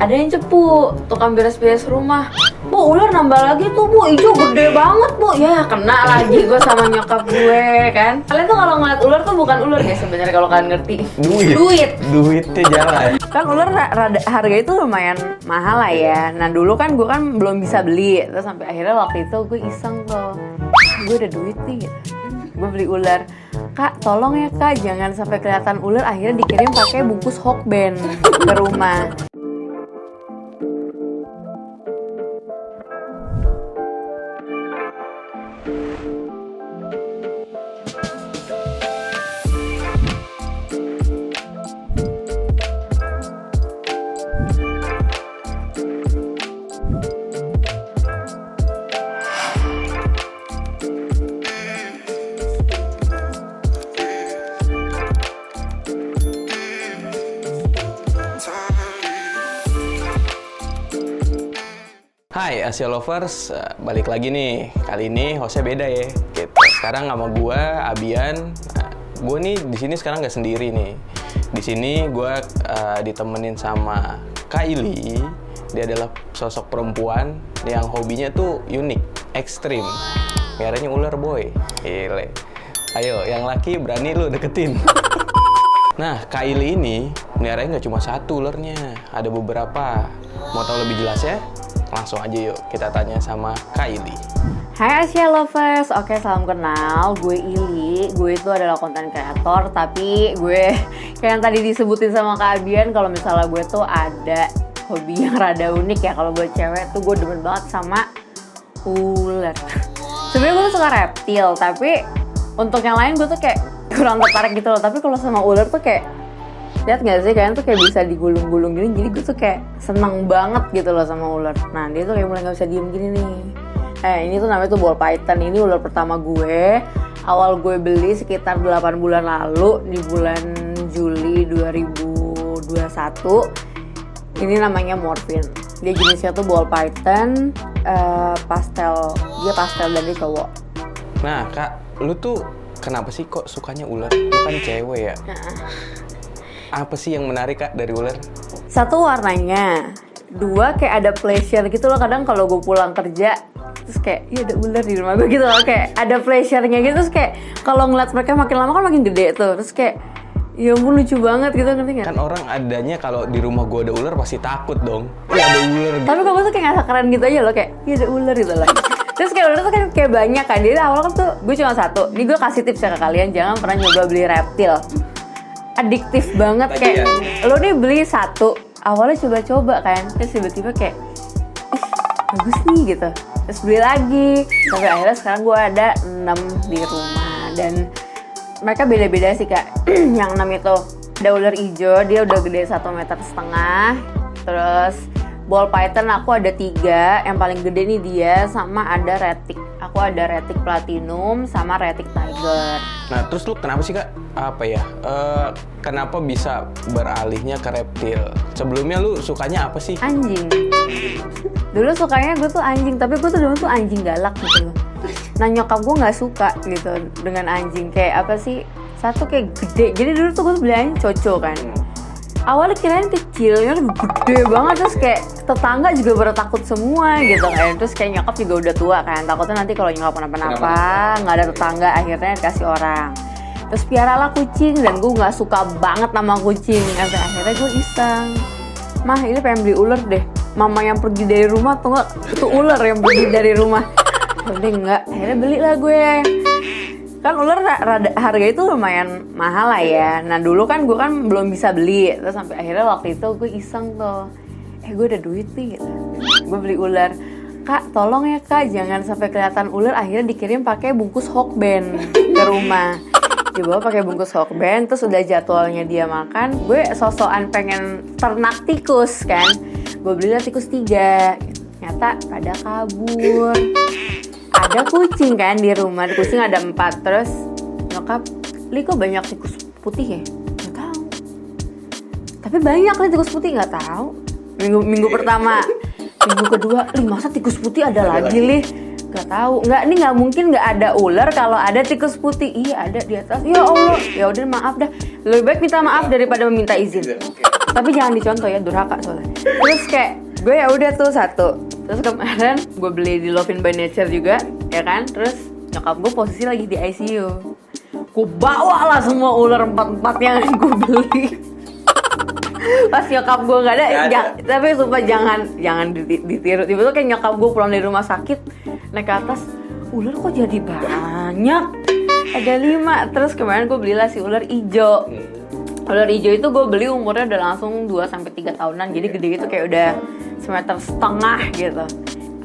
ada yang cepu, tukang beres-beres rumah. Bu, ular nambah lagi tuh bu, hijau gede banget bu. Ya kena lagi gue sama nyokap gue kan. Kalian tuh kalau ngeliat ular tuh bukan ular ya sebenarnya kalau kalian ngerti. Duitnya jalan. Kan ular harga itu lumayan mahal lah ya. Nah dulu kan gue kan belum bisa beli. Terus sampai akhirnya waktu itu gue iseng tuh, gue ada duit nih gitu. Gue beli ular. Kak, tolong ya kak, jangan sampai kelihatan ular. Akhirnya dikirim pakai bungkus Hokben ke rumah. Hai Asia Lovers, balik lagi nih. Kali ini hostnya beda ya. Gitu. Sekarang sama gue, Abian. Gue nih di sini sekarang nggak sendiri nih. Di sini gue ditemenin sama Kylie. Dia adalah sosok perempuan yang hobinya tuh unik, ekstrim. Merahnya ular boy. Gile. Ayo, yang laki berani lu deketin. Nah, Kylie ini meliharanya nggak cuma satu ularnya, ada beberapa. Mau tahu lebih jelas ya? Langsung aja yuk kita tanya sama Kylie. Hai Asia Lovers, oke salam kenal, gue Ili. Gue itu adalah konten kreator, tapi gue kayak yang tadi disebutin sama Kak Abian, kalau misalnya gue tuh ada hobi yang rada unik ya. Kalau buat cewek tuh gue demen banget sama ular. Sebenarnya gue tuh suka reptil, tapi untuk yang lain gue tuh kayak kurang tertarik gitu loh. Tapi kalau sama ular tuh kayak, lihat gak sih kalian tuh kayak bisa digulung-gulung gini. Jadi gue tuh kayak seneng banget gitu loh sama ular. Nah dia tuh kayak mulai gak bisa diem gini nih. Ini tuh namanya tuh ball python. Ini ular pertama gue. Awal gue beli sekitar 8 bulan lalu, di bulan Juli 2021. Ini namanya Morphine. Dia jenisnya tuh ball python, pastel. Dia pastel dan dia cowok. Nah kak, lu tuh kenapa sih kok sukanya ular? Lu kan cewek ya. Apa sih yang menarik kak dari ular? Satu, warnanya. Dua, kayak ada pleasure gitu loh. Kadang kalau gue pulang kerja, terus kayak, iya ada ular di rumah gue gitu loh. Kayak ada pleasure-nya gitu. Terus kayak kalau ngeliat mereka makin lama kan makin gede tuh. Terus kayak, ya ampun lucu banget gitu, ngerti gak? Kan orang adanya kalau di rumah gue ada ular pasti takut dong. Iya ada ular gitu. Tapi kalau gue tuh kayak ngerasa keren gitu aja loh. Kayak, iya ada ular gitu loh. Terus kayak ular tuh kan kayak banyak kan. Jadi awal kan tuh gue cuma satu. Ini gue kasih tips ya ke kalian, jangan pernah nyoba beli reptil. Adiktif banget. Kayak lo nih beli satu, awalnya coba-coba kan, terus tiba-tiba kayak bagus nih gitu, terus beli lagi, sampai akhirnya sekarang gue ada 6 di rumah. Dan mereka beda-beda sih kak. Yang 6 itu ada ular hijau, dia udah gede 1,5 meter. Terus ball python aku ada 3, yang paling gede nih dia, sama ada retic. Aku ada retic platinum sama retic tiger. Nah terus lu kenapa sih kak? Apa ya? Kenapa bisa beralihnya ke reptil? Sebelumnya lu sukanya apa sih? Anjing. Dulu sukanya gue tuh anjing, tapi gue tuh dulu tuh anjing galak gitu loh. Nah nyokap gue nggak suka gitu dengan anjing. Kayak apa sih? Satu kayak gede. Jadi dulu tuh gue beli anjing Coco kan. Awalnya kirain kecilnya gede banget, terus kayak tetangga juga pada takut semua gitu kan. Terus kayak nyokap juga udah tua kan, takutnya nanti kalau nyokap kenapa-napa nggak ada tetangga, akhirnya dikasih orang. Terus piaralah kucing, dan gue nggak suka banget sama kucing. Sampai akhirnya gue iseng, mah ini pengen beli ular deh. Mama yang pergi dari rumah tuh nggak, itu ular yang pergi dari rumah. Udah enggak, akhirnya belilah gue. Kan ular harga itu lumayan mahal lah ya. Nah dulu kan gue kan belum bisa beli. Terus sampai akhirnya waktu itu gue iseng tuh, gue ada duit nih gitu. Gue beli ular. Kak tolong ya kak, jangan sampai kelihatan ular. Akhirnya dikirim pakai bungkus Hokben ke rumah. Dibawa pakai bungkus Hokben. Terus udah jadwalnya dia makan, gue sosokan pengen ternak tikus kan. Gue belilah tikus 3. Ternyata pada kabur. Ada kucing kan di rumah, kucing ada 4. Terus nyokap, Li kok banyak tikus putih ya? Gak tahu. Tapi banyak nih tikus putih, gak tahu. Minggu pertama, minggu kedua, Li masa tikus putih ada lagi Li? Gak tahu. Nggak, ini nggak mungkin nggak ada ular kalau ada tikus putih. Iya ada di atas. Ya Allah, ya udah maaf dah. Lebih baik minta maaf daripada meminta izin. Tapi jangan dicontoh ya, durhaka soalnya. Terus kayak gue ya udah tuh satu. Terus kemarin gue beli di Lovin by Nature juga, ya kan? Terus nyokap gue posisi lagi di ICU. Gue bawa lah semua ular 4 yang gue beli. Pas nyokap gue gak ada. Tapi sumpah jangan ditiru. Tiba-tiba kayak nyokap gue pulang dari rumah sakit, naik ke atas, ular kok jadi banyak? Ada 5. Terus kemarin gue belilah si ular ijo. Ular ijo itu gue beli umurnya udah langsung 2-3 tahunan. Jadi gede gitu kayak udah 1,5 meter gitu.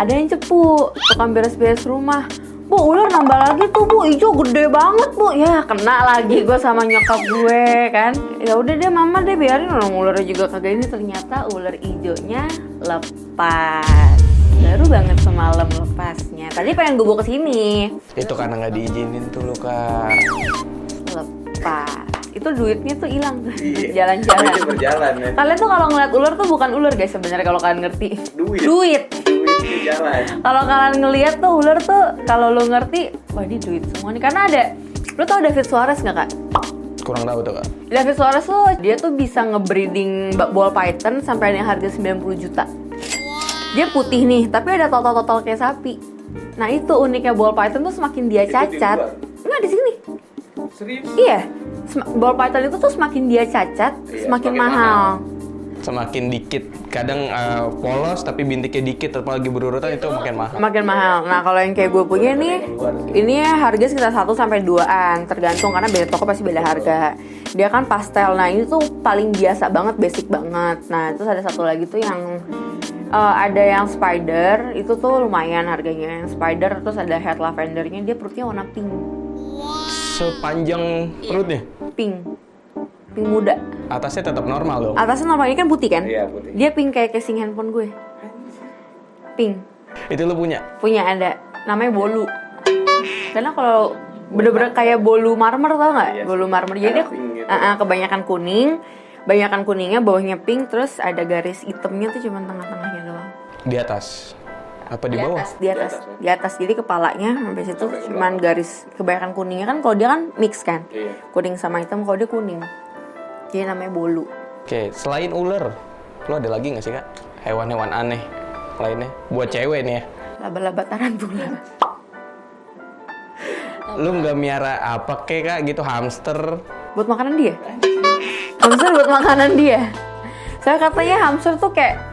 Ada yang cepu, tukang beres-beres rumah. Bu, ular nambah lagi tuh bu, ijo gede banget bu. Ya kena lagi gue sama nyokap gue kan. Ya udah deh mama deh biarin orang ularnya juga kagak ini. Ternyata ular ijonya lepas. Baru banget semalam lepasnya. Tadi pengen gue bawa kesini. Itu karena nggak diizinin tuh lo Kak. Lepas. Itu duitnya tuh hilang jalan-jalan. Duitnya berjalan ya. Kalian tuh kalau ngeliat ular tuh bukan ular guys sebenarnya kalau kalian ngerti. Duit. Duitnya jalan. Kalau kalian ngeliat tuh ular tuh kalau lo ngerti, wah ini duit semua nih. Karena ada, lo tau David Suarez nggak Kak? Kurang tahu tuh Kak. David Suarez tuh dia tuh bisa ngebreeding ball python sampai ada yang harga 90 juta. Dia putih nih, tapi ada total kayak sapi. Nah itu uniknya ball python tuh semakin dia cacat. Enggak di sini. Serius? Iya. Ball python itu tuh semakin dia cacat, semakin mahal. Semakin dikit, kadang polos tapi bintiknya dikit, apalagi berurutan itu makin mahal. Makin mahal. Nah kalau yang kayak gue punya nih, ini ya harga sekitar 1-2an, tergantung karena beda toko pasti beda harga. Dia kan pastel, nah ini tuh paling biasa banget, basic banget. Nah terus ada satu lagi tuh yang ada yang spider, itu tuh lumayan harganya. Yang spider, terus ada head lavendernya, dia perutnya warna pink. Sepanjang perutnya? Pink muda. Atasnya tetap normal dong? Atasnya normal, ini kan putih kan? Iya putih. Dia pink kayak casing handphone gue. Pink. Itu lo punya? Punya ada, namanya bolu. Karena kalau bener-bener kayak bolu marmer tau nggak? Iya, bolu marmer. Jadi dia gitu. kebanyakan kuningnya, bawahnya pink, terus ada garis hitamnya tuh cuma tengah-tengahnya doang. Di atas? Apa di bawah? Di atas. Jadi kepalanya sampai situ cuman garis kebanyakan kuningnya kan. Kalau dia kan mix kan, Iya. kuning sama hitam. Kalau dia kuning, jadi namanya bolu. Oke, selain ular, lo ada lagi nggak sih Kak? Hewan-hewan aneh lainnya? Buat cewek nih ya. Laba-laba tarantula. Lu nggak miara apa Kak gitu, hamster? Buat makanan dia. Hamster buat makanan dia. Saya katanya hamster tuh kayak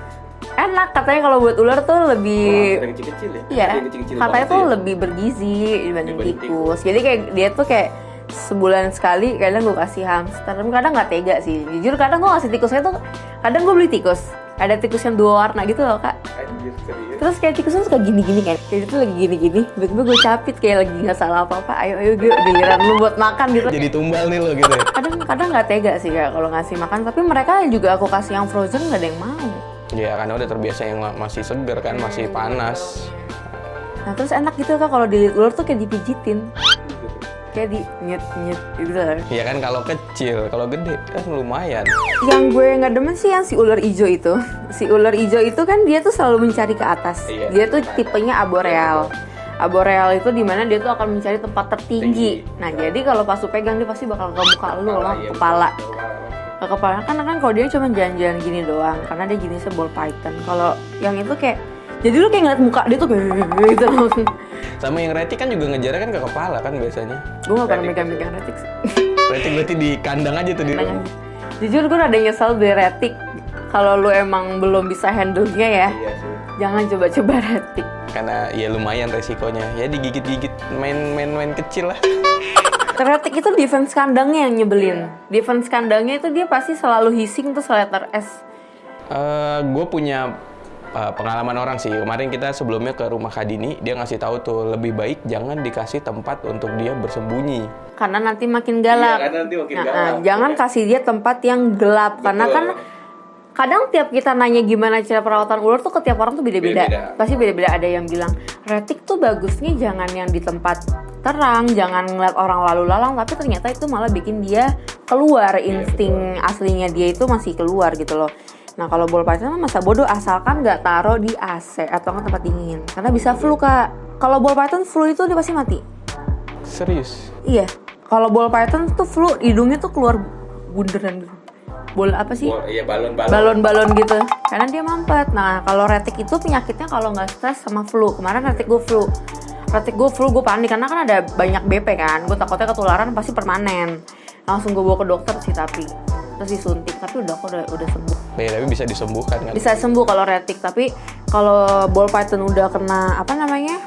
enak, katanya kalau buat ular tuh lebih Yang kecil-kecil ya? iya, Yang kecil-kecil katanya banget tuh ya? lebih bergizi dibanding tikus. Jadi kayak dia tuh kayak sebulan sekali kadang gue kasih hamster. Kadang nggak tega sih. Jujur kadang gue kasih tikusnya tuh, kadang gue beli tikus. Ada tikus yang 2 warna gitu loh Kak. Anjir, serius. Terus kayak tikusnya suka gini-gini kan. Kayak itu lagi gini-gini, tiba-tiba gue capit kayak lagi nggak salah apa-apa. Ayo gue giliran lu buat makan gitu. Jadi tumbal nih lo gitu ya? Kadang nggak tega sih Kak kalau ngasih makan. Tapi mereka juga aku kasih yang frozen nggak ada yang mau. Ya karena udah terbiasa yang masih seger kan, masih panas. Nah terus enak gitu Kak kalau dilihat ular tuh kayak dipijitin. Kayak di nyet gitu lah. Ya kan kalau kecil, kalau gede kan lumayan. Yang gue nggak demen sih yang si ular ijo itu. Si ular ijo itu kan dia tuh selalu mencari ke atas. Iya. Dia tuh tipenya arboreal. Arboreal itu dimana dia tuh akan mencari tempat tertinggi. Nah jadi kalau pas lu pegang dia pasti bakal ke muka lu loh, kepala. Ke kepala kan kalau dia cuma jalan-jalan gini doang. Karena dia jenisnya ball python. Kalau yang itu kayak, jadi lu kayak ngeliat muka dia tuh kayak gitu langsung. Sama yang retik kan juga ngejarnya kan ke kepala kan biasanya. Gue gak pernah megang-megang retik sih. Retik berarti di kandang aja tuh di rumah. Jujur gue rada nyesel beli retik. Kalau lu emang belum bisa handle-nya ya, Iya sih. jangan coba-coba retik. Karena ya lumayan resikonya. Ya digigit-gigit main kecil lah. Retik itu defense kandangnya yang nyebelin. Defense kandangnya itu dia pasti selalu hissing tuh letter S. Gue punya pengalaman orang sih. Kemarin kita sebelumnya ke rumah Kak Dini, dia ngasih tahu tuh lebih baik jangan dikasih tempat untuk dia bersembunyi. Karena nanti makin galak. Iya, karena nanti makin galak. Jangan kasih dia tempat yang gelap. Karena kan kadang tiap kita nanya gimana cara perawatan ular tuh ke tiap orang tuh beda-beda. Pasti beda-beda. Ada yang bilang retik tuh bagusnya jangan yang di tempat terang, jangan ngeliat orang lalu lalang, tapi ternyata itu malah bikin dia keluar, insting aslinya dia itu masih keluar gitu loh. Nah kalau ball python masa bodoh asalkan nggak taruh di AC atau nggak tempat dingin, karena bisa flu Kak. Kalau ball python flu itu dia pasti mati. Serius? Iya. Kalau ball python tuh flu hidungnya tuh keluar bunderan gitu. bola apa sih? Iya, balon-balon. Balon-balon gitu. Karena dia mampet. Nah, kalau retik itu penyakitnya kalau nggak stres sama flu. Kemarin retik gue flu, gue panik karena kan ada banyak BP kan. Gue takutnya ketularan pasti permanen. Langsung gue bawa ke dokter sih tapi terus disuntik, tapi udah sembuh. Ya, tapi bisa disembuhkan kan? Bisa sembuh kalau retik, tapi kalau ball python udah kena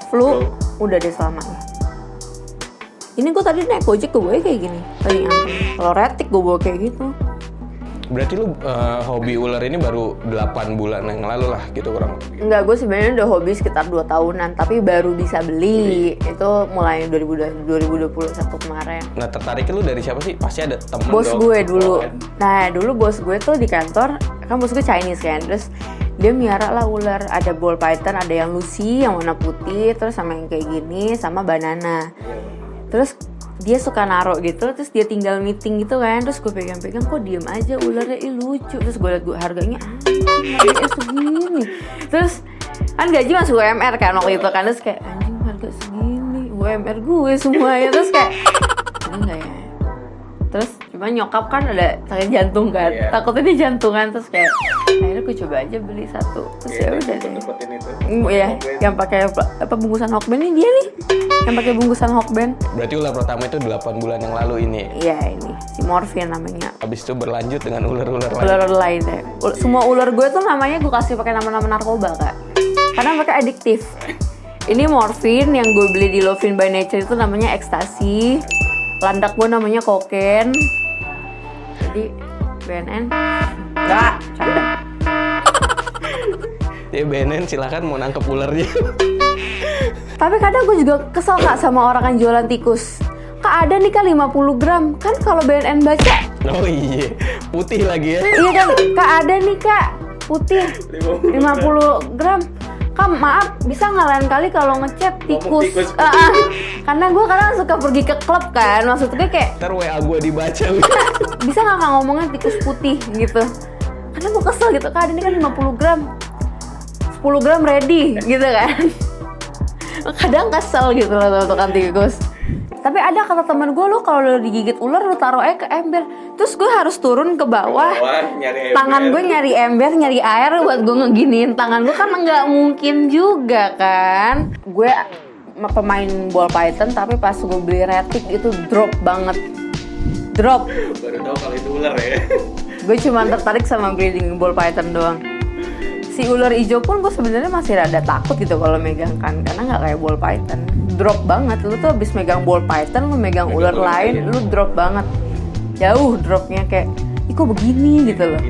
flu, udah deh selamanya. Ini gue tadi naik Gojek gue bawa kayak gini tadi kalau retik gue bawa kayak gitu. Berarti lu hobi ular ini baru 8 bulan yang lalu lah gitu kurang lebih. Enggak, gue sebenarnya udah hobi sekitar 2 tahunan, tapi baru bisa beli itu mulai 2021 kemarin. Nah, tertariknya lu dari siapa sih? Pasti ada temen Bos dong. gue dulu. Nah, dulu bos gue tuh di kantor, kan bos gue Chinese kan, terus dia miara lah ular, ada ball python, ada yang Lucy yang warna putih, terus sama yang kayak gini, sama banana. Terus dia suka naruh gitu, terus dia tinggal meeting gitu kan, terus gue pegang-pegang, kok diem aja ularnya, lucu. Terus gue liat harganya, harganya segini. Terus kan gaji masuk UMR kan waktu itu kan, terus kayak anjing harga segini, UMR gue semuanya. Terus kayak ini enggak ya. Terus cuma nyokap kan ada sakit jantung kan, takutnya dia jantungan, terus kayak akhirnya gue coba aja beli satu. Terus ya udah deh. Iya, yang pakai apa bungkusan Hokben ini dia nih, yang pakai bungkusan Hokben. Berarti ular pertama itu 8 bulan yang lalu ini. Iya ini si Morfin namanya. Habis itu berlanjut dengan ular-ular lain. Ular lain deh. Semua ular gue tuh namanya gue kasih pakai nama-nama narkoba kak, karena mereka adiktif. Ini Morfin yang gue beli di Lovin by Nature itu namanya ekstasi. Landak gue namanya koken. Jadi BNN enggak, canda. Ya BNN silakan mau nangkep ularnya. Tapi kadang gue juga kesel kak sama orang yang jualan tikus. Kak ada nih kak 50 gram. Kan kalau BNN baca, Oh iya, putih lagi ya. iya kan, kak ada nih kak putih 50 gram. Kak maaf, bisa nggak lain kali kalau ngechat tikus? Karena gue kadang suka pergi ke klub kan, maksudnya kayak Ntar WA gue dibaca. bisa nggak kak ngomongnya tikus putih gitu. Karena gue kesel gitu, kak ini kan 50 gram 10 gram ready gitu kan. Kadang kesel gitu loh tukang tikus. Tapi ada kata temen gue, lo kalau lo digigit ular lo taruh aja ke ember. Terus gue harus turun ke bawah, nyari tangan gue nyari ember, nyari air buat gue ngeginiin tangan gue, kan nggak mungkin juga kan. Gue pemain ball python, tapi pas gue beli retik itu drop banget. Drop. Baru tahu kalau itu ular ya. Gue cuma tertarik sama breeding ball python doang. Si ular hijau pun gue sebenarnya masih rada takut gitu kalau megang kan, karena nggak kayak ball python. Drop banget, lu tuh abis megang ball python, lu megang ular lain, lu drop banget. Jauh dropnya, kayak ih kok begini gitu loh.